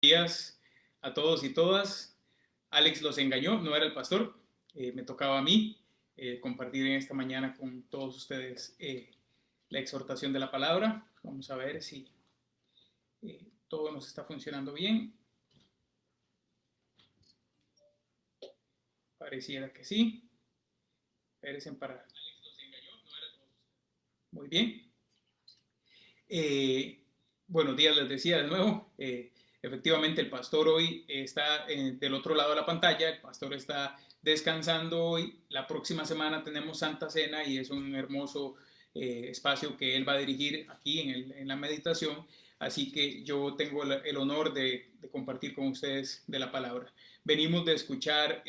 Días a todos y todas. Alex los engañó, no era el pastor. Me tocaba a mí compartir en esta mañana con todos ustedes la exhortación de la palabra. Vamos a ver si todo nos está funcionando bien. Pareciera que sí. Espérense para... Alex los engañó, no era todos. Muy bien. Buenos días, les decía de nuevo. Efectivamente, el pastor hoy está del otro lado de la pantalla. El pastor está descansando hoy. La próxima semana tenemos Santa Cena y es un hermoso espacio que él va a dirigir aquí en la meditación. Así que yo tengo el honor de compartir con ustedes de la palabra. Venimos de escuchar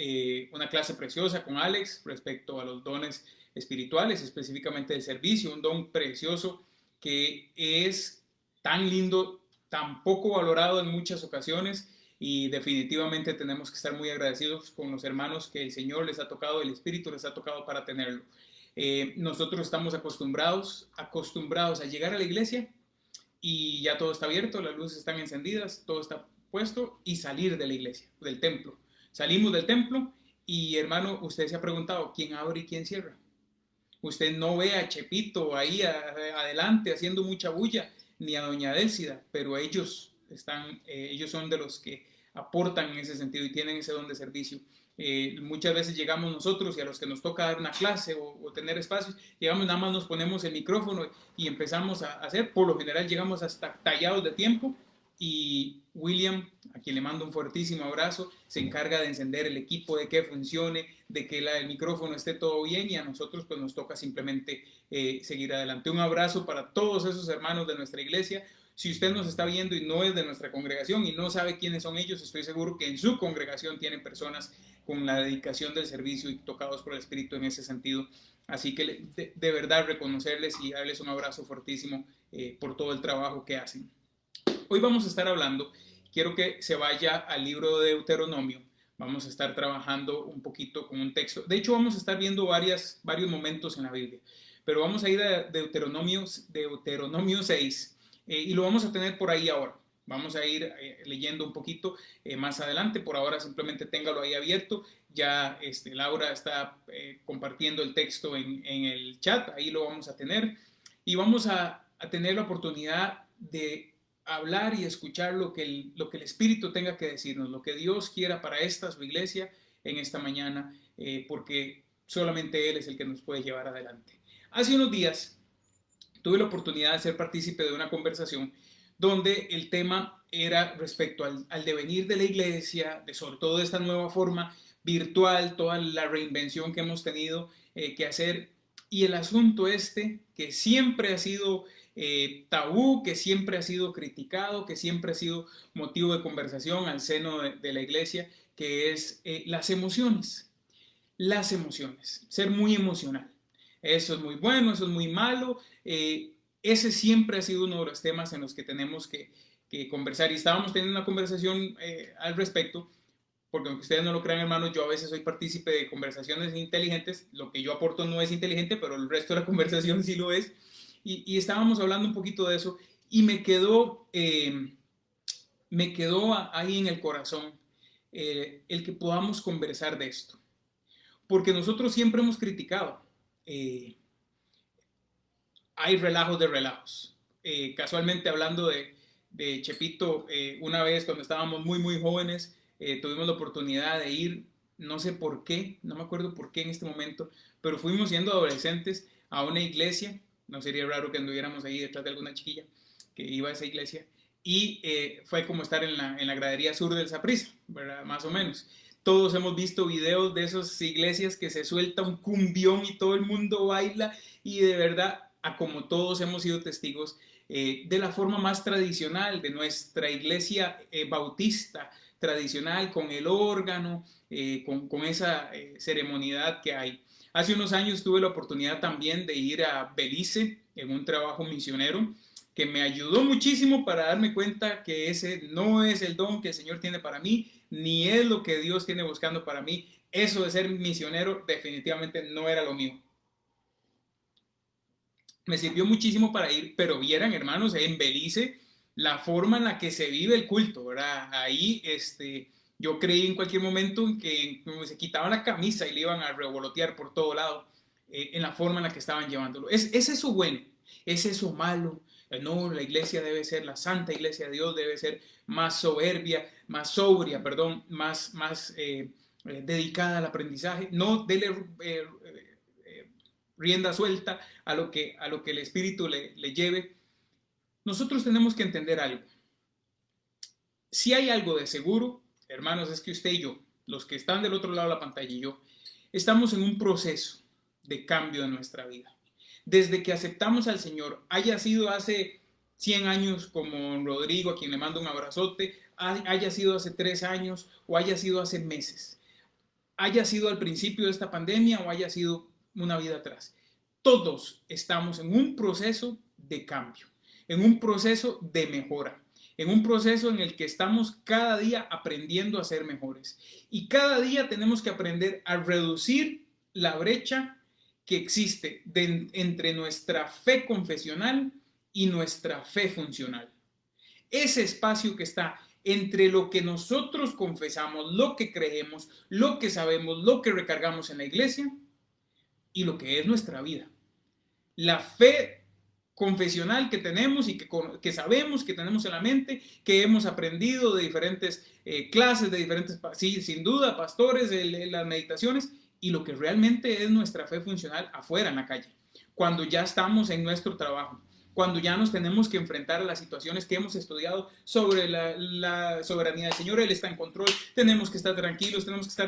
una clase preciosa con Alex respecto a los dones espirituales, específicamente de servicio, un don precioso que es tan lindo, tan poco valorado en muchas ocasiones, y definitivamente tenemos que estar muy agradecidos con los hermanos que el Señor les ha tocado, el Espíritu les ha tocado para tenerlo. Nosotros estamos acostumbrados a llegar a la iglesia y ya todo está abierto, las luces están encendidas, todo está puesto, y salir de la iglesia, del templo. Salimos del templo y, hermano, usted se ha preguntado quién abre y quién cierra. Usted no ve a Chepito ahí adelante haciendo mucha bulla, ni a doña Délcida, pero ellos son de los que aportan en ese sentido y tienen ese don de servicio. Muchas veces llegamos nosotros y a los que nos toca dar una clase o tener espacios, llegamos, nada más nos ponemos el micrófono y empezamos a hacer. Por lo general llegamos hasta tallados de tiempo, y William, a quien le mando un fuertísimo abrazo, se encarga de encender el equipo, de que funcione, de que el micrófono esté todo bien, y a nosotros pues nos toca simplemente seguir adelante. Un abrazo para todos esos hermanos de nuestra iglesia. Si usted nos está viendo y no es de nuestra congregación y no sabe quiénes son ellos, estoy seguro que en su congregación tienen personas con la dedicación del servicio y tocados por el Espíritu en ese sentido. Así que de verdad reconocerles y darles un abrazo fortísimo por todo el trabajo que hacen. Hoy vamos a estar hablando, quiero que se vaya al libro de Deuteronomio. Vamos a estar trabajando un poquito con un texto. De hecho, vamos a estar viendo varios momentos en la Biblia, pero vamos a ir a Deuteronomio 6 y lo vamos a tener por ahí ahora. Vamos a ir leyendo un poquito más adelante. Por ahora simplemente téngalo ahí abierto. Ya Laura está compartiendo el texto en el chat, ahí lo vamos a tener. Y vamos a tener la oportunidad de hablar y escuchar lo que el Espíritu tenga que decirnos, lo que Dios quiera para su iglesia en esta mañana, porque solamente Él es el que nos puede llevar adelante. Hace unos días tuve la oportunidad de ser partícipe de una conversación donde el tema era respecto al devenir de la iglesia, sobre todo de esta nueva forma virtual, toda la reinvención que hemos tenido que hacer, y el asunto que siempre ha sido tabú, que siempre ha sido criticado, que siempre ha sido motivo de conversación al seno de la iglesia, que es las emociones. Las emociones, ser muy emocional. Eso es muy bueno, eso es muy malo. Ese siempre ha sido uno de los temas en los que tenemos que conversar, y estábamos teniendo una conversación al respecto, porque aunque ustedes no lo crean, hermanos, yo a veces soy partícipe de conversaciones inteligentes. Lo que yo aporto no es inteligente, pero el resto de la conversación sí lo es. Y estábamos hablando un poquito de eso, y me quedó ahí en el corazón el que podamos conversar de esto. Porque nosotros siempre hemos criticado. Hay relajos de relajos. Casualmente, hablando de Chepito, una vez cuando estábamos muy jóvenes, tuvimos la oportunidad de ir, no sé por qué, no me acuerdo por qué en este momento, pero fuimos siendo adolescentes a una iglesia. No sería raro que anduviéramos ahí detrás de alguna chiquilla que iba a esa iglesia, y fue como estar en la gradería sur del Saprissa, ¿verdad? Más o menos. Todos hemos visto videos de esas iglesias que se suelta un cumbión y todo el mundo baila, y de verdad, a como todos hemos sido testigos de la forma más tradicional de nuestra iglesia bautista tradicional, con el órgano, con esa ceremonialidad que hay. Hace unos años tuve la oportunidad también de ir a Belice en un trabajo misionero que me ayudó muchísimo para darme cuenta que ese no es el don que el Señor tiene para mí, ni es lo que Dios tiene buscando para mí. Eso de ser misionero definitivamente no era lo mío. Me sirvió muchísimo para ir, pero vieran, hermanos, en Belice la forma en la que se vive el culto, ¿verdad? Ahí, yo creí en cualquier momento que se quitaban la camisa y le iban a revolotear por todo lado, en la forma en la que estaban llevándolo. ¿Es eso bueno? ¿Es eso malo? No, la iglesia debe ser, la santa iglesia de Dios debe ser más soberbia, más sobria, perdón, más dedicada al aprendizaje. No, dele rienda suelta a lo que el Espíritu le lleve. Nosotros tenemos que entender algo. Si hay algo de seguro, hermanos, es que usted y yo, los que están del otro lado de la pantalla y yo, estamos en un proceso de cambio en nuestra vida. Desde que aceptamos al Señor, haya sido hace 100 años como Rodrigo, a quien le mando un abrazote, haya sido hace 3 años o haya sido hace meses, haya sido al principio de esta pandemia o haya sido una vida atrás. Todos estamos en un proceso de cambio, en un proceso de mejora, en un proceso en el que estamos cada día aprendiendo a ser mejores. Y cada día tenemos que aprender a reducir la brecha que existe entre nuestra fe confesional y nuestra fe funcional. Ese espacio que está entre lo que nosotros confesamos, lo que creemos, lo que sabemos, lo que recargamos en la iglesia y lo que es nuestra vida. La fe confesional que tenemos y que sabemos, que tenemos en la mente, que hemos aprendido de diferentes clases, de diferentes, sí, sin duda, pastores, las meditaciones, y lo que realmente es nuestra fe funcional afuera en la calle, cuando ya estamos en nuestro trabajo, cuando ya nos tenemos que enfrentar a las situaciones que hemos estudiado sobre la soberanía del Señor. Él está en control, tenemos que estar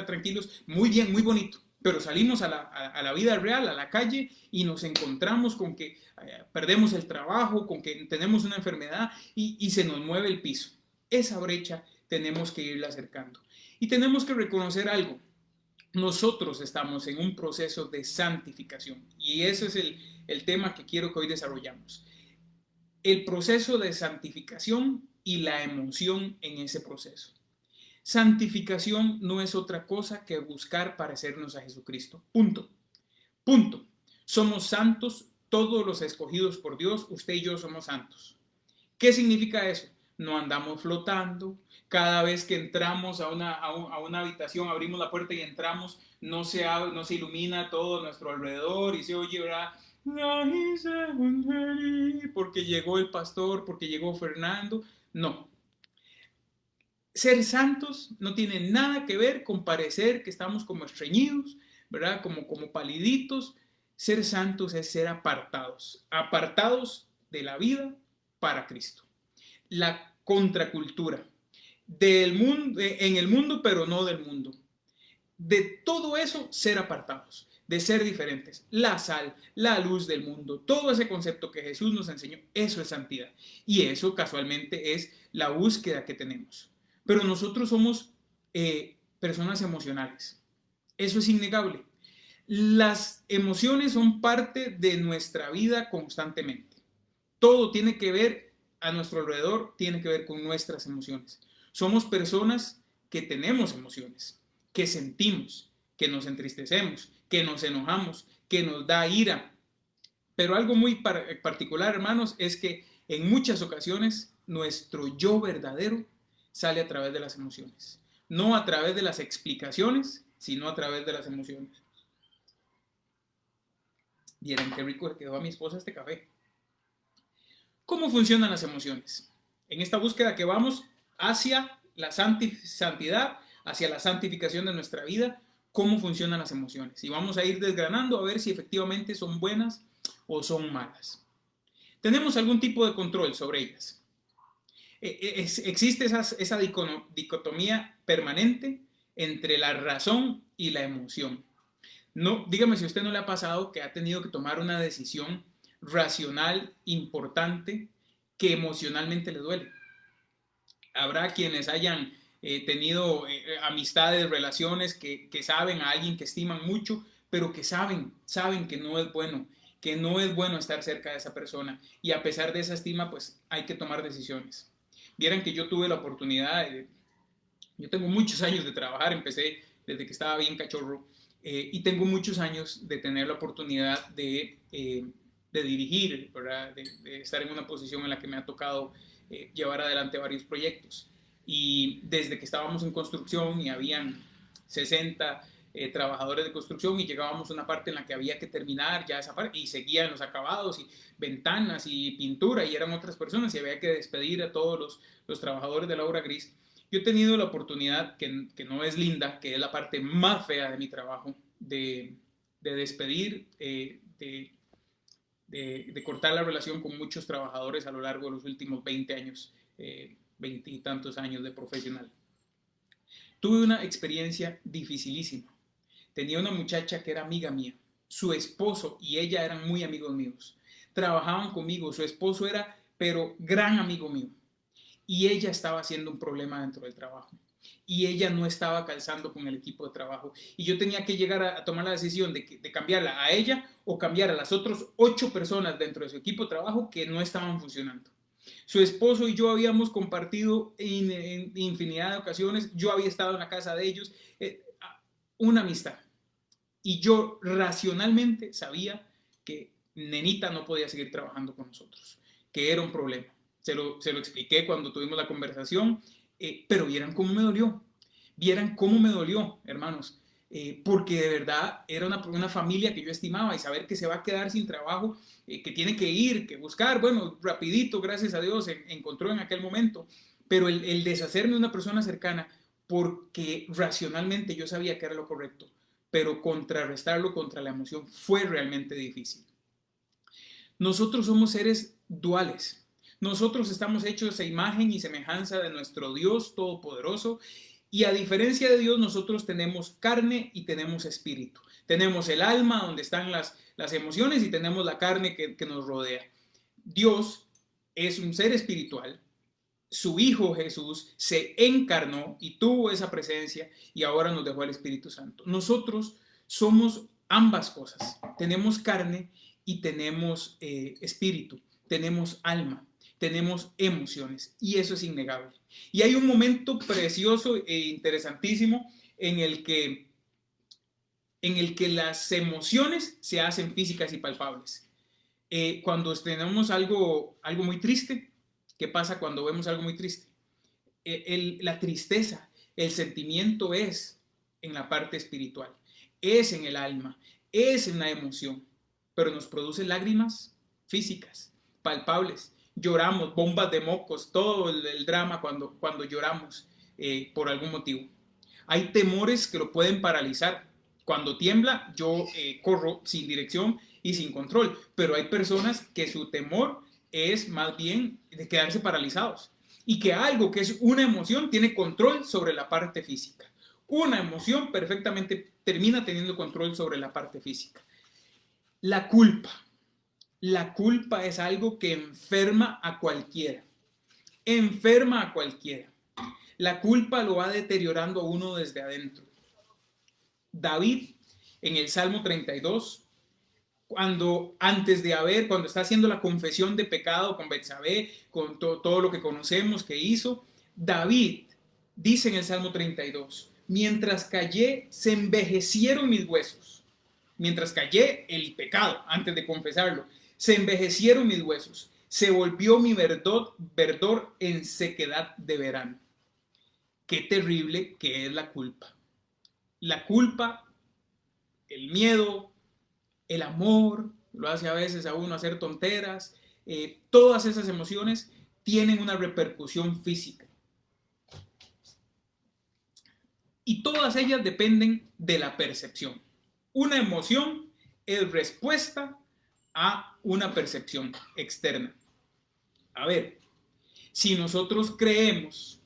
tranquilos, muy bien, muy bonito. Pero salimos a la vida real, a la calle, y nos encontramos con que perdemos el trabajo, con que tenemos una enfermedad y se nos mueve el piso. Esa brecha tenemos que irla acercando. Y tenemos que reconocer algo. Nosotros estamos en un proceso de santificación. Y ese es el tema que quiero que hoy desarrollamos. El proceso de santificación y la emoción en ese proceso. Santificación no es otra cosa que buscar parecernos a Jesucristo. Punto. Punto. Somos santos, todos los escogidos por Dios, usted y yo somos santos. ¿Qué significa eso? No andamos flotando. Cada vez que entramos a una habitación, abrimos la puerta y entramos, no se ilumina todo a nuestro alrededor y se oye, ¿verdad? Porque llegó el pastor, porque llegó Fernando. No. Ser santos no tiene nada que ver con parecer que estamos como estreñidos, ¿verdad? Como paliditos. Ser santos es ser apartados de la vida para Cristo. La contracultura del mundo, en el mundo, pero no del mundo. De todo eso, ser apartados, de ser diferentes. La sal, la luz del mundo, todo ese concepto que Jesús nos enseñó, eso es santidad. Y eso casualmente es la búsqueda que tenemos. Pero nosotros somos personas emocionales. Eso es innegable. Las emociones son parte de nuestra vida constantemente. Todo tiene que ver a nuestro alrededor, tiene que ver con nuestras emociones. Somos personas que tenemos emociones, que sentimos, que nos entristecemos, que nos enojamos, que nos da ira. Pero algo muy particular, hermanos, es que en muchas ocasiones nuestro yo verdadero sale a través de las emociones. No a través de las explicaciones, sino a través de las emociones. Vieron qué rico le quedó a mi esposa este café. ¿Cómo funcionan las emociones? En esta búsqueda que vamos hacia la santidad, hacia la santificación de nuestra vida, ¿cómo funcionan las emociones? Y vamos a ir desgranando a ver si efectivamente son buenas o son malas. ¿Tenemos algún tipo de control sobre ellas? Existe esa dicotomía permanente entre la razón y la emoción. No, dígame si a usted no le ha pasado que ha tenido que tomar una decisión racional importante que emocionalmente le duele. Habrá quienes hayan tenido amistades, relaciones que saben a alguien que estiman mucho, pero que saben que no es bueno estar cerca de esa persona, y a pesar de esa estima, pues hay que tomar decisiones. Vieran que yo tuve la oportunidad, yo tengo muchos años de trabajar, empecé desde que estaba bien cachorro, y tengo muchos años de tener la oportunidad de dirigir, ¿verdad? De estar en una posición en la que me ha tocado llevar adelante varios proyectos. Y desde que estábamos en construcción y habían 60 trabajadores de construcción y llegábamos a una parte en la que había que terminar ya esa parte y seguían los acabados y ventanas y pintura y eran otras personas y había que despedir a todos los trabajadores de la obra gris. Yo he tenido la oportunidad, que no es linda, que es la parte más fea de mi trabajo, de despedir, de cortar la relación con muchos trabajadores a lo largo de los últimos 20 años, 20 y tantos años de profesional. Tuve una experiencia dificilísima. Tenía una muchacha que era amiga mía. Su esposo y ella eran muy amigos míos. Trabajaban conmigo. Su esposo era, pero gran amigo mío. Y ella estaba haciendo un problema dentro del trabajo. Y ella no estaba calzando con el equipo de trabajo. Y yo tenía que llegar a tomar la decisión de cambiarla a ella o cambiar a las otras 8 personas dentro de su equipo de trabajo que no estaban funcionando. Su esposo y yo habíamos compartido en infinidad de ocasiones. Yo había estado en la casa de ellos. Una amistad. Y yo racionalmente sabía que Nenita no podía seguir trabajando con nosotros, que era un problema. Se lo expliqué cuando tuvimos la conversación, pero vieran cómo me dolió, hermanos, porque de verdad era una familia que yo estimaba y saber que se va a quedar sin trabajo, que tiene que ir, que buscar, bueno, rapidito, gracias a Dios, encontró en aquel momento, pero el deshacerme de una persona cercana, porque racionalmente yo sabía que era lo correcto, pero contrarrestarlo contra la emoción fue realmente difícil. Nosotros somos seres duales. Nosotros estamos hechos a imagen y semejanza de nuestro Dios Todopoderoso y a diferencia de Dios nosotros tenemos carne y tenemos espíritu. Tenemos el alma donde están las emociones y tenemos la carne que nos rodea. Dios es un ser espiritual. Su Hijo Jesús se encarnó y tuvo esa presencia y ahora nos dejó el Espíritu Santo. Nosotros somos ambas cosas. Tenemos carne y tenemos espíritu, tenemos alma, tenemos emociones y eso es innegable. Y hay un momento precioso e interesantísimo en el que las emociones se hacen físicas y palpables. Cuando tenemos algo muy triste, ¿qué pasa cuando vemos algo muy triste? La tristeza, el sentimiento es en la parte espiritual, es en el alma, es en la emoción, pero nos produce lágrimas físicas, palpables. Lloramos, bombas de mocos, todo el drama cuando lloramos por algún motivo. Hay temores que lo pueden paralizar. Cuando tiembla, yo corro sin dirección y sin control, pero hay personas que su temor es más bien de quedarse paralizados y que algo que es una emoción tiene control sobre la parte física. Una emoción perfectamente termina teniendo control sobre la parte física. La culpa. La culpa es algo que enferma a cualquiera. Enferma a cualquiera. La culpa lo va deteriorando a uno desde adentro. David, en el Salmo 32, cuando está haciendo la confesión de pecado con Betsabé, con todo lo que conocemos que hizo, David dice en el Salmo 32, mientras callé, se envejecieron mis huesos. Mientras callé el pecado, antes de confesarlo, se envejecieron mis huesos. Se volvió mi verdor en sequedad de verano. Qué terrible que es la culpa. La culpa, el miedo, el amor, lo hace a veces a uno hacer tonteras. Todas esas emociones tienen una repercusión física. Y todas ellas dependen de la percepción. Una emoción es respuesta a una percepción externa. A ver, si nosotros creemos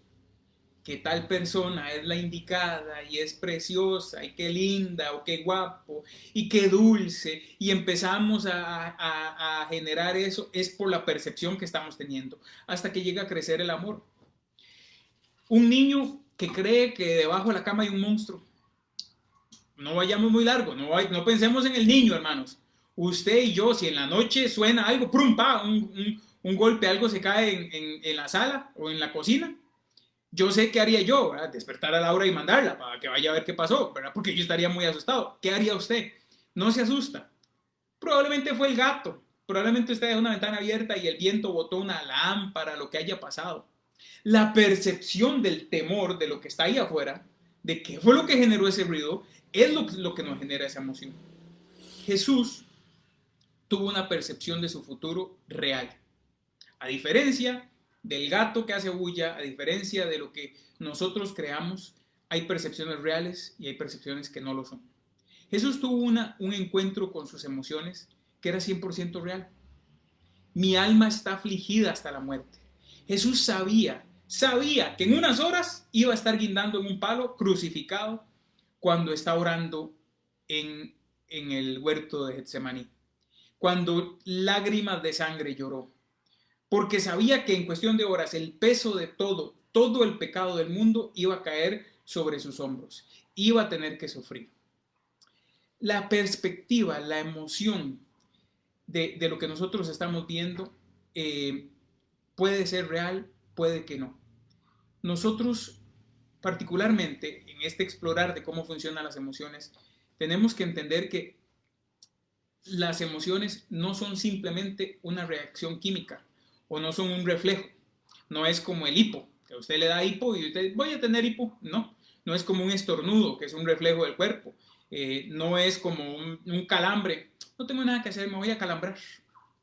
que tal persona es la indicada y es preciosa y qué linda o qué guapo y qué dulce y empezamos a generar eso, es por la percepción que estamos teniendo hasta que llega a crecer el amor. Un niño que cree que debajo de la cama hay un monstruo. No vayamos muy largo, no pensemos en el niño, hermanos. Usted y yo, si en la noche suena algo, ¡prum! Pa, un golpe, algo se cae en la sala o en la cocina, yo sé qué haría yo, ¿verdad? Despertar a Laura y mandarla para que vaya a ver qué pasó, ¿verdad? Porque yo estaría muy asustado. ¿Qué haría usted? No se asusta. Probablemente fue el gato, Probablemente usted deja una ventana abierta y el viento botó una lámpara, lo que haya pasado. La percepción del temor de lo que está ahí afuera, de qué fue lo que generó ese ruido, es lo que nos genera esa emoción. Jesús tuvo una percepción de su futuro real. A diferencia del gato que hace bulla, a diferencia de lo que nosotros creamos, hay percepciones reales y hay percepciones que no lo son. Jesús tuvo un encuentro con sus emociones que era 100% real. Mi alma está afligida hasta la muerte. Jesús sabía que en unas horas iba a estar guindando en un palo, crucificado, cuando está orando en el huerto de Getsemaní, cuando lágrimas de sangre lloró, porque sabía que en cuestión de horas el peso de todo el pecado del mundo iba a caer sobre sus hombros, iba a tener que sufrir. La perspectiva, la emoción de lo que nosotros estamos viendo puede ser real, puede que no. Nosotros, particularmente en este explorar de cómo funcionan las emociones, tenemos que entender que las emociones no son simplemente una reacción química o no son un reflejo. No es como el hipo, que a usted le da hipo y usted, voy a tener hipo. No es como un estornudo, que es un reflejo del cuerpo. No es como un calambre. No tengo nada que hacer, me voy a calambrar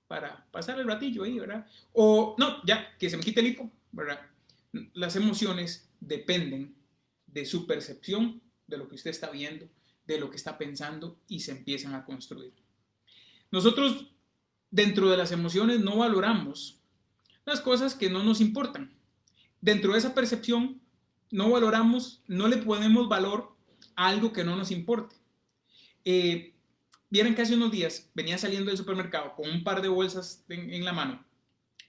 para pasar el ratillo ahí, ¿verdad? O no, ya, que se me quite el hipo, ¿verdad? Las emociones dependen de su percepción, de lo que usted está viendo, de lo que está pensando y se empiezan a construir. Nosotros, dentro de las emociones, no valoramos las cosas que no nos importan. Dentro de esa percepción, no valoramos, no le ponemos valor a algo que no nos importe. Vieron que hace unos días venía saliendo del supermercado con un par de bolsas en la mano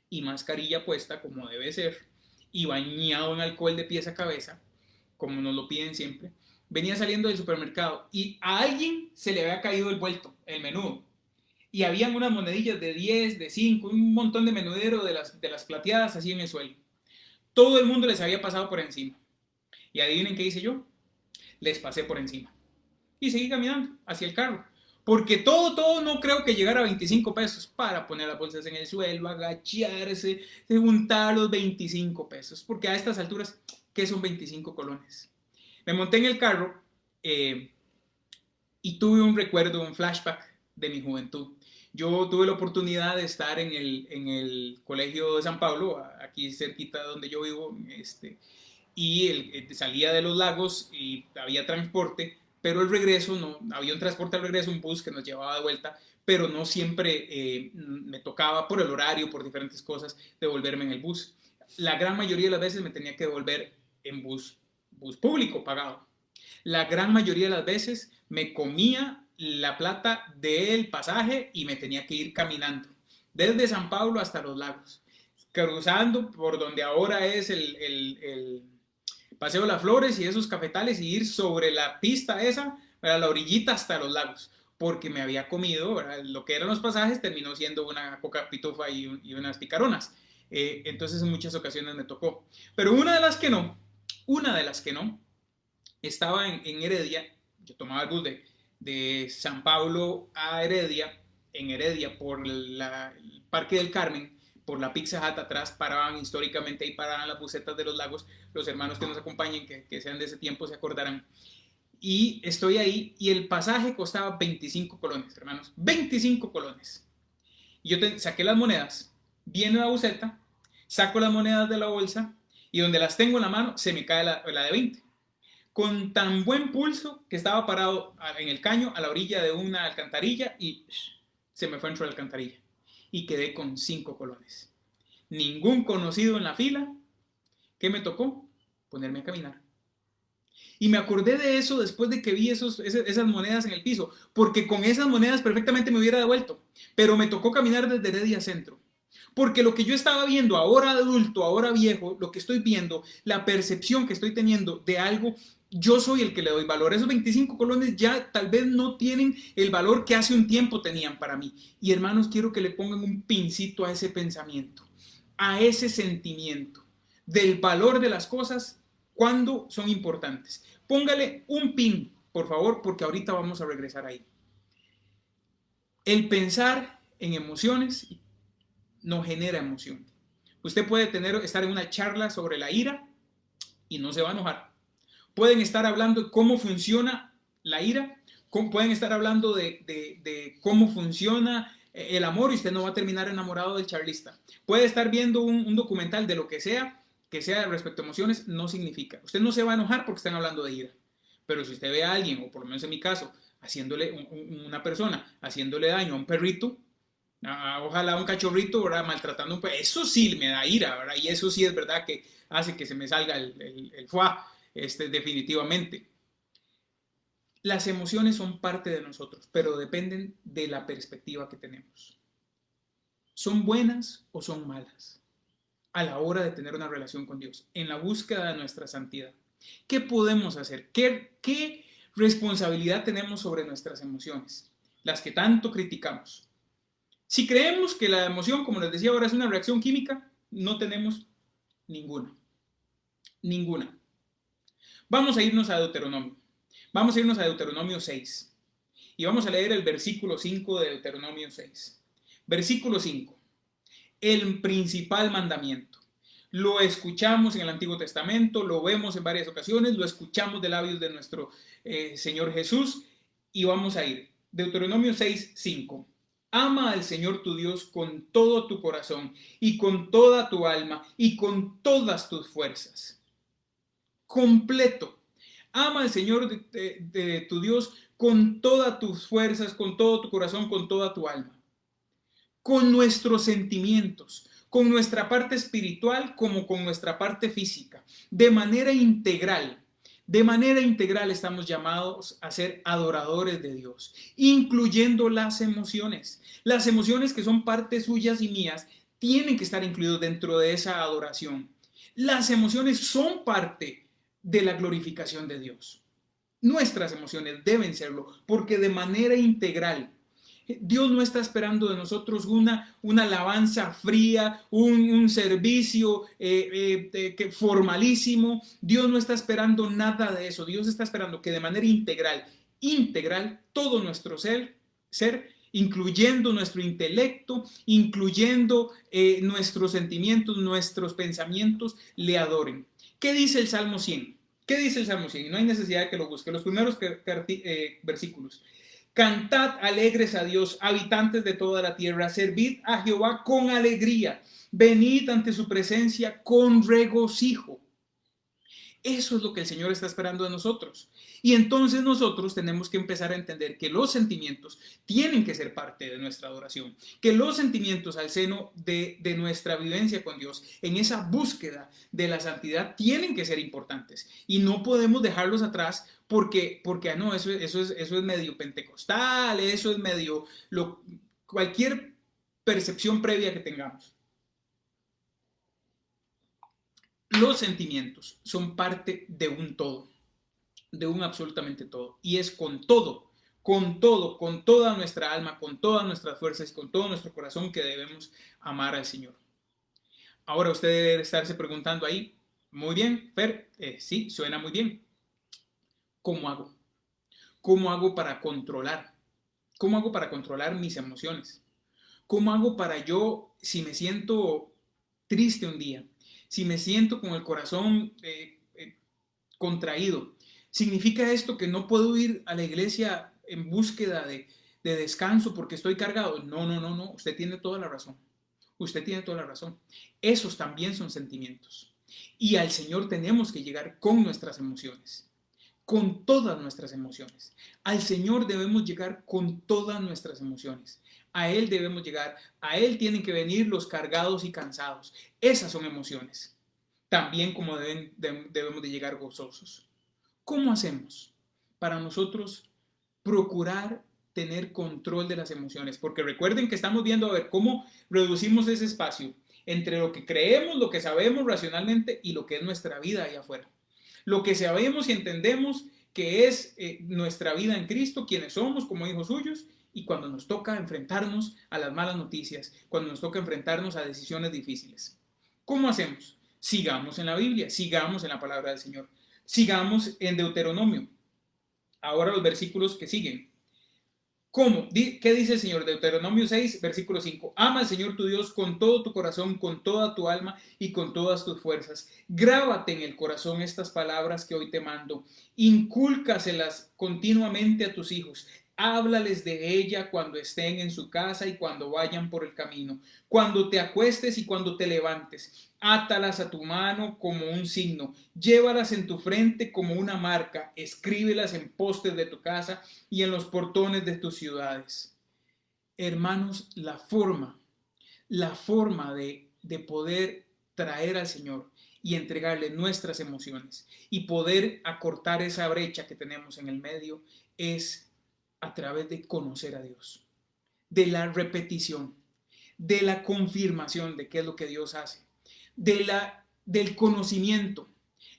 y mascarilla puesta, como debe ser, y bañado en alcohol de pies a cabeza, como nos lo piden siempre. Venía saliendo del supermercado y a alguien se le había caído el vuelto, el menudo. Y habían unas monedillas de 10, de 5, un montón de menudero de las plateadas así en el suelo. Todo el mundo les había pasado por encima. Y adivinen qué hice yo. Les pasé por encima. Y seguí caminando hacia el carro. Porque todo no creo que llegara a 25 pesos para poner las bolsas en el suelo, agacharse, juntar los 25 pesos. Porque a estas alturas, ¿qué son 25 colones? Me monté en el carro y tuve un recuerdo, un flashback de mi juventud. Yo tuve la oportunidad de estar en el Colegio de San Pablo, aquí cerquita de donde yo vivo, y salía de Los Lagos y había transporte, pero el regreso, no había un transporte al regreso, un bus que nos llevaba de vuelta, pero no siempre me tocaba por el horario, por diferentes cosas, devolverme en el bus. La gran mayoría de las veces me tenía que devolver en bus público pagado. La gran mayoría de las veces me comía la plata del pasaje y me tenía que ir caminando desde San Pablo hasta Los Lagos, cruzando por donde ahora es el Paseo Las Flores y esos cafetales y ir sobre la pista esa, a la orillita hasta Los Lagos, porque me había comido, ¿verdad? Lo que eran los pasajes terminó siendo una coca pitufa y unas picaronas. Entonces en muchas ocasiones me tocó. Pero una de las que no, estaba en Heredia. Yo tomaba el bus de San Pablo a Heredia, en Heredia por el Parque del Carmen, por la Pizza Hut atrás, paraban históricamente, ahí paraban las busetas de Los Lagos. Los hermanos que nos acompañen, que sean de ese tiempo, se acordarán. Y estoy ahí y el pasaje costaba 25 colones, hermanos, 25 colones. Y yo saqué las monedas, viene la buseta, saco las monedas de la bolsa y donde las tengo en la mano se me cae la de 20. Con tan buen pulso que estaba parado en el caño a la orilla de una alcantarilla y se me fue dentro de la alcantarilla y quedé con 5 colones. Ningún conocido en la fila. ¿Qué me tocó? Ponerme a caminar. Y me acordé de eso después de que vi esas monedas en el piso, porque con esas monedas perfectamente me hubiera devuelto, pero me tocó caminar desde Heredia Centro. Porque lo que yo estaba viendo ahora adulto, ahora viejo, lo que estoy viendo, la percepción que estoy teniendo de algo, yo soy el que le doy valor. Esos 25 colones ya tal vez no tienen el valor que hace un tiempo tenían para mí. Y hermanos, quiero que le pongan un pincito a ese pensamiento, a ese sentimiento del valor de las cosas cuando son importantes. Póngale un pin, por favor, porque ahorita vamos a regresar ahí. El pensar en emociones no genera emoción. Usted puede estar en una charla sobre la ira y no se va a enojar. Pueden estar hablando de cómo funciona la ira, pueden estar hablando de cómo funciona el amor y usted no va a terminar enamorado del charlista. Puede estar viendo un documental de lo que sea respecto a emociones, no significa. Usted no se va a enojar porque están hablando de ira. Pero si usted ve a alguien, o por lo menos en mi caso, una persona haciéndole daño a un perrito, ojalá un cachorrito, ¿verdad? Maltratando a un perrito, eso sí me da ira, ¿verdad? Y eso sí es verdad que hace que se me salga el foie, definitivamente. Las emociones son parte de nosotros, pero dependen de la perspectiva que tenemos. ¿Son buenas o son malas? A la hora de tener una relación con Dios, en la búsqueda de nuestra santidad. ¿Qué podemos hacer? ¿Qué responsabilidad tenemos sobre nuestras emociones? Las que tanto criticamos. Si creemos que la emoción, como les decía ahora, es una reacción química, no tenemos ninguna. Ninguna. Vamos a irnos a Deuteronomio. Vamos a irnos a Deuteronomio 6. Y vamos a leer el versículo 5 de Deuteronomio 6. Versículo 5. El principal mandamiento. Lo escuchamos en el Antiguo Testamento, lo vemos en varias ocasiones, lo escuchamos de labios de nuestro Señor Jesús. Y vamos a ir. Deuteronomio 6, 5. Ama al Señor tu Dios con todo tu corazón y con toda tu alma y con todas tus fuerzas. Completo. Ama al Señor de tu Dios con todas tus fuerzas, con todo tu corazón, con toda tu alma. Con nuestros sentimientos, con nuestra parte espiritual como con nuestra parte física, de manera integral. De manera integral estamos llamados a ser adoradores de Dios, incluyendo las emociones. Las emociones que son partes suyas y mías tienen que estar incluidas dentro de esa adoración. Las emociones son parte de la glorificación de Dios. Nuestras emociones deben serlo, porque de manera integral Dios no está esperando de nosotros una alabanza fría, un servicio formalísimo. Dios no está esperando nada de eso. Dios está esperando que de manera integral, todo nuestro ser, incluyendo nuestro intelecto, incluyendo nuestros sentimientos, nuestros pensamientos, le adoren. ¿Qué dice el Salmo 100? ¿Qué dice el Salmo 100? No hay necesidad de que lo busque. Los primeros versículos. Cantad alegres a Dios, habitantes de toda la tierra, servid a Jehová con alegría, venid ante su presencia con regocijo. Eso es lo que el Señor está esperando de nosotros. Y entonces nosotros tenemos que empezar a entender que los sentimientos tienen que ser parte de nuestra adoración, que los sentimientos al seno de nuestra vivencia con Dios, en esa búsqueda de la santidad, tienen que ser importantes. Y no podemos dejarlos atrás porque no, eso es medio pentecostal, eso es medio cualquier percepción previa que tengamos. Los sentimientos son parte de un todo, de un absolutamente todo. Y es con toda nuestra alma, con todas nuestras fuerzas, con todo nuestro corazón que debemos amar al Señor. Ahora usted debe estarse preguntando ahí, muy bien, Fer, sí, suena muy bien. ¿Cómo hago? ¿Cómo hago para controlar? ¿Cómo hago para controlar mis emociones? ¿Cómo hago para yo, si me siento triste un día, si me siento con el corazón contraído, significa esto que no puedo ir a la iglesia en búsqueda de descanso porque estoy cargado? No, usted tiene toda la razón. Usted tiene toda la razón. Esos también son sentimientos. Y al Señor tenemos que llegar con nuestras emociones, con todas nuestras emociones. Al Señor debemos llegar con todas nuestras emociones. A Él debemos llegar, a Él tienen que venir los cargados y cansados. Esas son emociones. También como debemos de llegar gozosos. ¿Cómo hacemos para nosotros procurar tener control de las emociones? Porque recuerden que estamos viendo a ver cómo reducimos ese espacio entre lo que creemos, lo que sabemos racionalmente y lo que es nuestra vida allá afuera. Lo que sabemos y entendemos que es nuestra vida en Cristo, quienes somos como hijos suyos, y cuando nos toca enfrentarnos a las malas noticias, cuando nos toca enfrentarnos a decisiones difíciles. ¿Cómo hacemos? Sigamos en la Biblia, sigamos en la palabra del Señor, sigamos en Deuteronomio. Ahora los versículos que siguen. ¿Cómo? ¿Qué dice el Señor? Deuteronomio 6, versículo 5. Ama al Señor tu Dios con todo tu corazón, con toda tu alma y con todas tus fuerzas. Grábate en el corazón estas palabras que hoy te mando. Incúlcaselas continuamente a tus hijos. Háblales de ella cuando estén en su casa y cuando vayan por el camino, cuando te acuestes y cuando te levantes. Átalas a tu mano como un signo, llévalas en tu frente como una marca, escríbelas en postes de tu casa y en los portones de tus ciudades. Hermanos, la forma de poder traer al Señor y entregarle nuestras emociones y poder acortar esa brecha que tenemos en el medio es a través de conocer a Dios, de la repetición, de la confirmación de qué es lo que Dios hace, del conocimiento.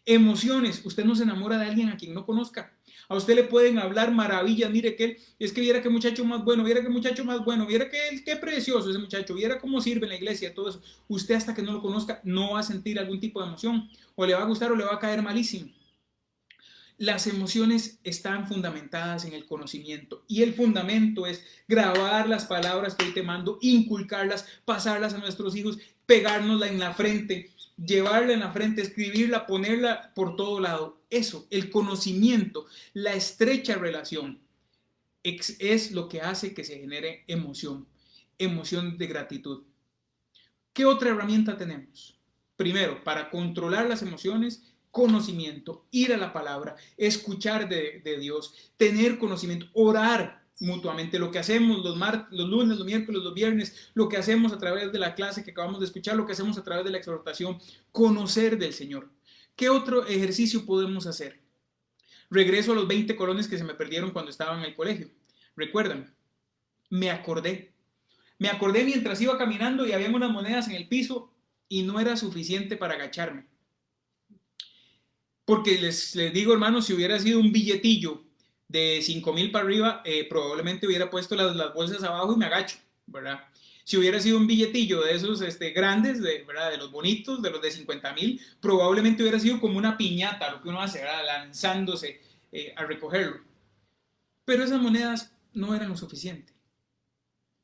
Emociones, usted no se enamora de alguien a quien no conozca. A usted le pueden hablar maravillas, mire que él, es que viera qué muchacho más bueno, viera qué muchacho más bueno, viera qué precioso ese muchacho, viera cómo sirve en la iglesia, todo eso. Usted hasta que no lo conozca no va a sentir algún tipo de emoción, o le va a gustar o le va a caer malísimo. Las emociones están fundamentadas en el conocimiento y el fundamento es grabar las palabras que hoy te mando, inculcarlas, pasarlas a nuestros hijos, pegárnosla en la frente, llevarla en la frente, escribirla, ponerla por todo lado. Eso, el conocimiento, la estrecha relación es lo que hace que se genere emoción, emoción de gratitud. ¿Qué otra herramienta tenemos? Primero, para controlar las emociones, conocimiento, ir a la palabra, escuchar de Dios, tener conocimiento, orar mutuamente, lo que hacemos los lunes, los miércoles, los viernes, lo que hacemos a través de la clase que acabamos de escuchar, lo que hacemos a través de la exhortación, conocer del Señor. ¿Qué otro ejercicio podemos hacer? Regreso a los 20 colones que se me perdieron cuando estaba en el colegio. Recuerdan, me acordé mientras iba caminando y había unas monedas en el piso y no era suficiente para agacharme. Porque les digo, hermanos, si hubiera sido un billetillo de 5,000 para arriba, probablemente hubiera puesto las bolsas abajo y me agacho, ¿verdad? Si hubiera sido un billetillo de esos grandes, ¿verdad? De los bonitos, de los de 50,000, probablemente hubiera sido como una piñata, lo que uno hace, ¿verdad? Lanzándose a recogerlo. Pero esas monedas no eran lo suficiente.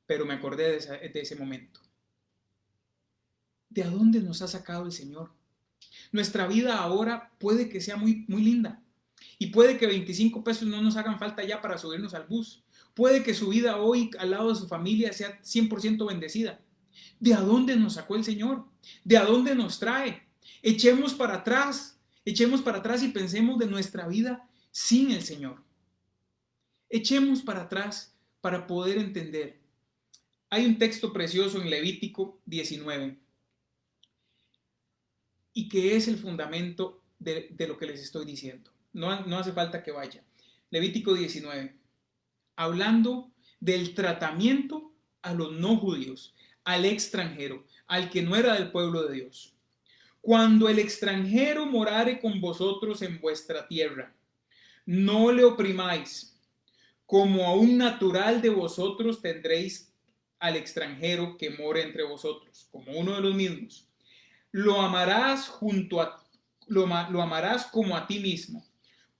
Pero me acordé de ese momento. ¿De dónde nos ha sacado el Señor? Nuestra vida ahora puede que sea muy, muy linda. Y puede que 25 pesos no nos hagan falta ya para subirnos al bus. Puede que su vida hoy al lado de su familia sea 100% bendecida. ¿De dónde nos sacó el Señor? ¿De dónde nos trae? Echemos para atrás y pensemos de nuestra vida sin el Señor. Echemos para atrás para poder entender. Hay un texto precioso en Levítico 19 y que es el fundamento de lo que les estoy diciendo. No hace falta que vaya. Levítico 19, hablando del tratamiento a los no judíos, al extranjero, al que no era del pueblo de Dios. Cuando el extranjero morare con vosotros en vuestra tierra, no le oprimáis, como a un natural de vosotros tendréis al extranjero que more entre vosotros, como uno de los mismos. Lo amarás lo amarás como a ti mismo,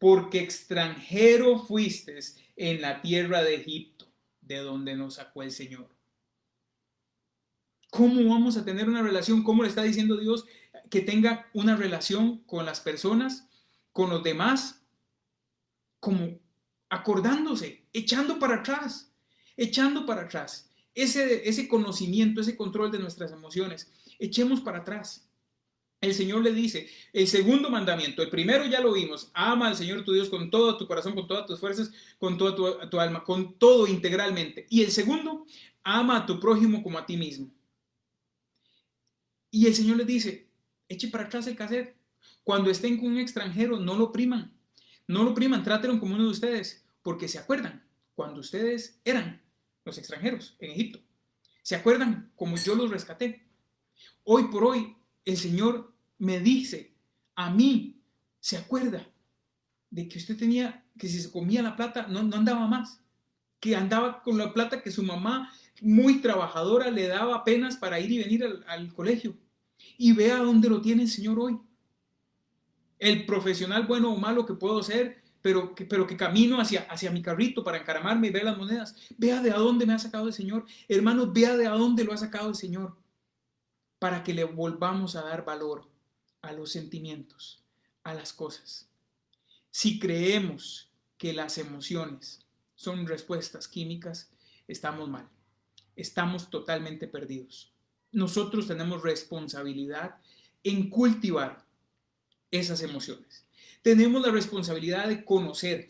porque extranjero fuiste en la tierra de Egipto, de donde nos sacó el Señor. ¿Cómo vamos a tener una relación? ¿Cómo le está diciendo Dios que tenga una relación con las personas, con los demás? Como acordándose, echando para atrás. Ese conocimiento, ese control de nuestras emociones, echemos para atrás. El Señor le dice, el segundo mandamiento, el primero ya lo vimos, ama al Señor tu Dios con todo tu corazón, con todas tus fuerzas, con toda tu alma, con todo integralmente. Y el segundo, ama a tu prójimo como a ti mismo. Y el Señor les dice, eche para atrás el cassette. Cuando estén con un extranjero, no lo opriman, trátenlo como uno de ustedes, porque se acuerdan cuando ustedes eran los extranjeros en Egipto. Se acuerdan como yo los rescaté. Hoy por hoy, el Señor me dice, a mí, se acuerda de que usted tenía, que si se comía la plata, no andaba más, que andaba con la plata que su mamá, muy trabajadora, le daba apenas para ir y venir al colegio. Y vea dónde lo tiene el Señor hoy. El profesional bueno o malo que puedo ser, pero que camino hacia mi carrito para encaramarme y ver las monedas. Vea de a dónde me ha sacado el Señor. Hermanos, vea de a dónde lo ha sacado el Señor, para que le volvamos a dar valor a los sentimientos, a las cosas. Si creemos que las emociones son respuestas químicas, estamos mal. Estamos totalmente perdidos. Nosotros tenemos responsabilidad en cultivar esas emociones. Tenemos la responsabilidad de conocer.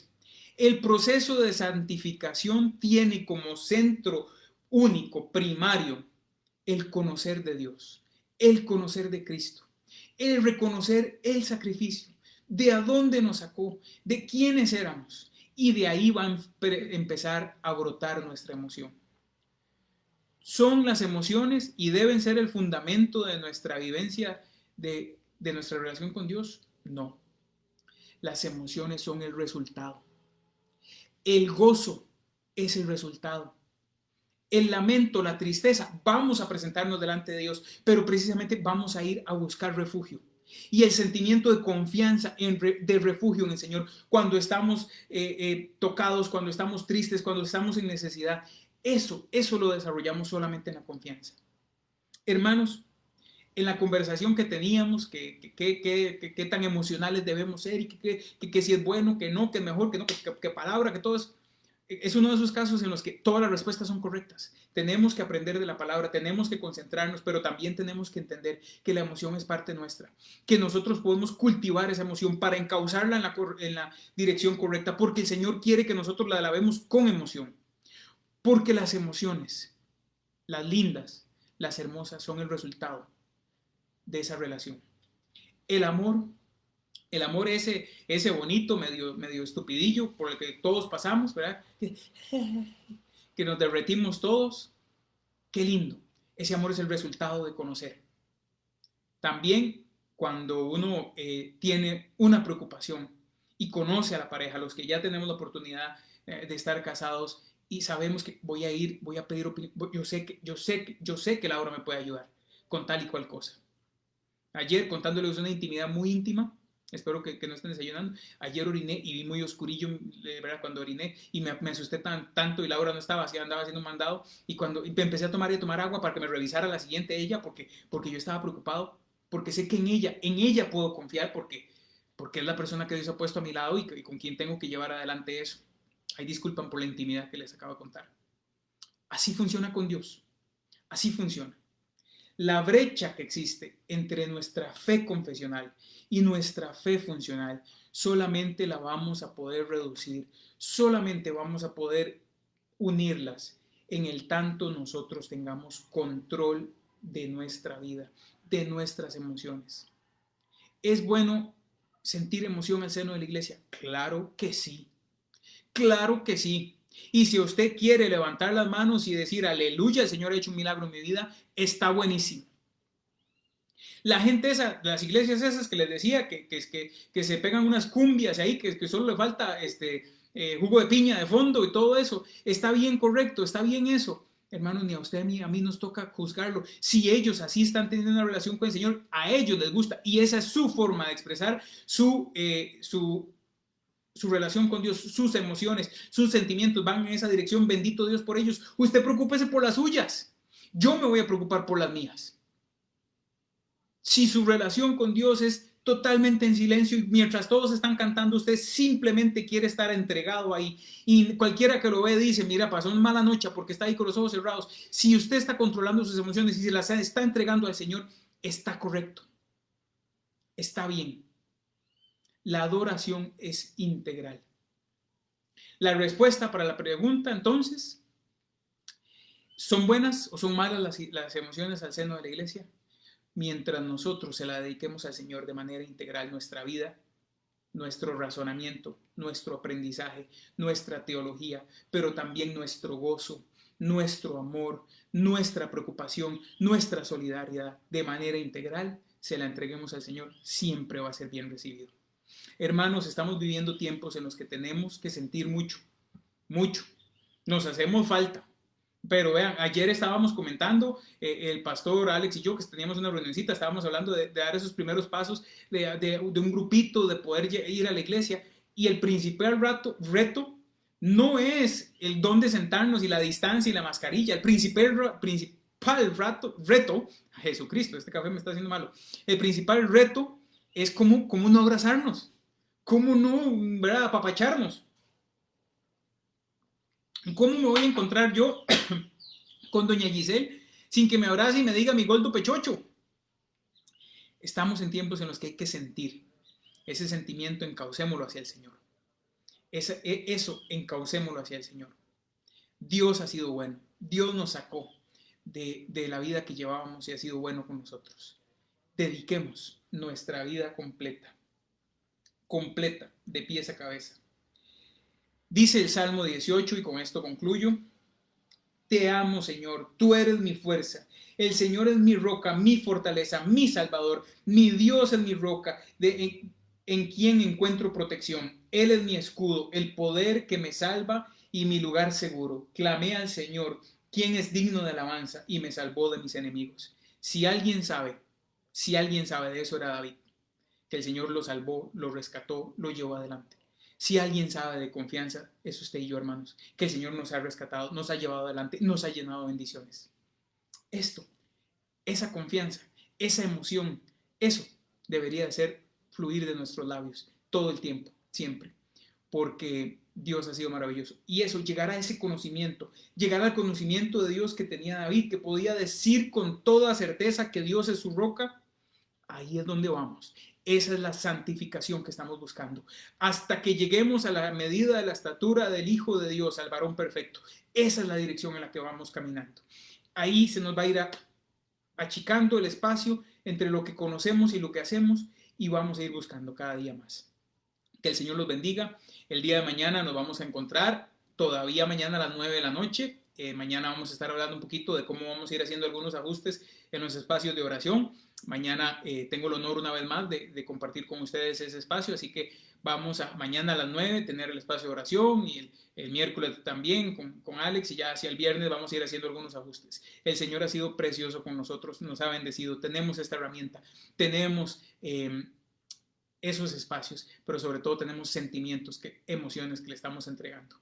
El proceso de santificación tiene como centro único, primario, el conocer de Dios, el conocer de Cristo, el reconocer el sacrificio, de a dónde nos sacó, de quiénes éramos, y de ahí va a empezar a brotar nuestra emoción. ¿Son las emociones y deben ser el fundamento de nuestra vivencia, de nuestra relación con Dios? No. Las emociones son el resultado. El gozo es el resultado. El lamento, la tristeza, vamos a presentarnos delante de Dios, pero precisamente vamos a ir a buscar refugio. Y el sentimiento de confianza, de refugio en el Señor, cuando estamos tocados, cuando estamos tristes, cuando estamos en necesidad, eso lo desarrollamos solamente en la confianza. Hermanos, en la conversación que teníamos, qué tan emocionales debemos ser, y que si es bueno, que no, que es mejor, que no, que palabra, que todo eso. Es uno de esos casos en los que todas las respuestas son correctas. Tenemos que aprender de la palabra, tenemos que concentrarnos, pero también tenemos que entender que la emoción es parte nuestra, que nosotros podemos cultivar esa emoción para encauzarla en la dirección correcta, porque el Señor quiere que nosotros la alabemos con emoción. Porque las emociones, las lindas, las hermosas, son el resultado de esa relación. El amor ese bonito, medio estupidillo por el que todos pasamos, ¿verdad? Que nos derretimos todos. Qué lindo. Ese amor es el resultado de conocer. También cuando uno tiene una preocupación y conoce a la pareja, los que ya tenemos la oportunidad de estar casados y sabemos que voy a pedir opinión, yo sé que Laura me puede ayudar con tal y cual cosa. Ayer, contándoles una intimidad muy íntima, espero que no estén desayunando. Ayer oriné y vi muy oscurillo, ¿verdad? Cuando oriné, y me asusté tanto, y Laura no estaba, andaba haciendo un mandado, y cuando empecé a tomar agua para que me revisara la siguiente ella, porque yo estaba preocupado, porque sé que en ella puedo confiar, porque es la persona que Dios ha puesto a mi lado y con quien tengo que llevar adelante eso. Ahí disculpan por la intimidad que les acabo de contar. Así funciona con Dios. Así funciona. La brecha que existe entre nuestra fe confesional y nuestra fe funcional solamente la vamos a poder reducir, solamente vamos a poder unirlas en el tanto nosotros tengamos control de nuestra vida, de nuestras emociones. ¿Es bueno sentir emoción al seno de la iglesia? Claro que sí, claro que sí. Y si usted quiere levantar las manos y decir aleluya, el Señor ha hecho un milagro en mi vida, está buenísimo. La gente esa, las iglesias esas que les decía que se pegan unas cumbias ahí, que solo le falta jugo de piña de fondo y todo eso, está bien, correcto, está bien eso. Hermanos, ni a usted ni a mí nos toca juzgarlo. Si ellos así están teniendo una relación con el Señor, a ellos les gusta, y esa es su forma de expresar su relación con Dios, sus emociones, sus sentimientos van en esa dirección. Bendito Dios por ellos. Usted preocúpese por las suyas. Yo me voy a preocupar por las mías. Si su relación con Dios es totalmente en silencio y mientras todos están cantando, usted simplemente quiere estar entregado ahí, y cualquiera que lo ve dice, mira, pasó una mala noche porque está ahí con los ojos cerrados. Si usted está controlando sus emociones y se las está entregando al Señor, está correcto, está bien. La adoración es integral. La respuesta para la pregunta, entonces, ¿son buenas o son malas las emociones al seno de la iglesia? Mientras nosotros se la dediquemos al Señor de manera integral, nuestra vida, nuestro razonamiento, nuestro aprendizaje, nuestra teología, pero también nuestro gozo, nuestro amor, nuestra preocupación, nuestra solidaridad, de manera integral, se la entreguemos al Señor, siempre va a ser bien recibido. Hermanos, estamos viviendo tiempos en los que tenemos que sentir mucho, mucho. Nos hacemos falta. Pero vean, ayer estábamos comentando, el pastor Alex y yo, que teníamos una reunioncita, estábamos hablando de dar esos primeros pasos, de un grupito, de poder ir a la iglesia, Y el principal reto no es el dónde sentarnos y la distancia y la mascarilla. El principal reto, Jesucristo, este café me está haciendo malo. El principal reto es cómo no abrazarnos, cómo no, ¿verdad?, apapacharnos. ¿Cómo me voy a encontrar yo con doña Giselle sin que me abrace y me diga mi gordo pechocho? Estamos en tiempos en los que hay que sentir. Ese sentimiento encaucémoslo hacia el Señor. Eso encaucémoslo hacia el Señor. Dios ha sido bueno. Dios nos sacó de la vida que llevábamos y ha sido bueno con nosotros. Dediquemos nuestra vida completa, de pies a cabeza. Dice el Salmo 18, y con esto concluyo: te amo, Señor, tú eres mi fuerza. El Señor es mi roca, mi fortaleza, mi salvador. Mi Dios es mi roca, en quien encuentro protección. Él es mi escudo, el poder que me salva y mi lugar seguro. Clamé al Señor, quien es digno de alabanza, y me salvó de mis enemigos. Si alguien sabe de eso, era David, que el Señor lo salvó, lo rescató, lo llevó adelante. Si alguien sabe de confianza, es usted y yo, hermanos, que el Señor nos ha rescatado, nos ha llevado adelante, nos ha llenado de bendiciones. Esto, esa confianza, esa emoción, eso debería de ser fluir de nuestros labios todo el tiempo, siempre, porque Dios ha sido maravilloso. Y eso, llegar a ese conocimiento, llegar al conocimiento de Dios que tenía David, que podía decir con toda certeza que Dios es su roca, ahí es donde vamos. Esa es la santificación que estamos buscando. Hasta que lleguemos a la medida de la estatura del Hijo de Dios, al varón perfecto. Esa es la dirección en la que vamos caminando. Ahí se nos va a ir achicando el espacio entre lo que conocemos y lo que hacemos, y vamos a ir buscando cada día más. Que el Señor los bendiga. El día de mañana nos vamos a encontrar, todavía mañana a las 9 de la noche. Mañana vamos a estar hablando un poquito de cómo vamos a ir haciendo algunos ajustes en los espacios de oración. Mañana tengo el honor una vez más de compartir con ustedes ese espacio, así que vamos a mañana a las 9 tener el espacio de oración, y el miércoles también con Alex, y ya hacia el viernes vamos a ir haciendo algunos ajustes. El Señor ha sido precioso con nosotros, nos ha bendecido, tenemos esta herramienta, tenemos esos espacios, pero sobre todo tenemos sentimientos, emociones que le estamos entregando.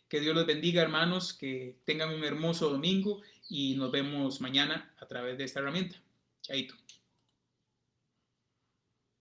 Que Dios los bendiga, hermanos, que tengan un hermoso domingo y nos vemos mañana a través de esta herramienta. Chaito.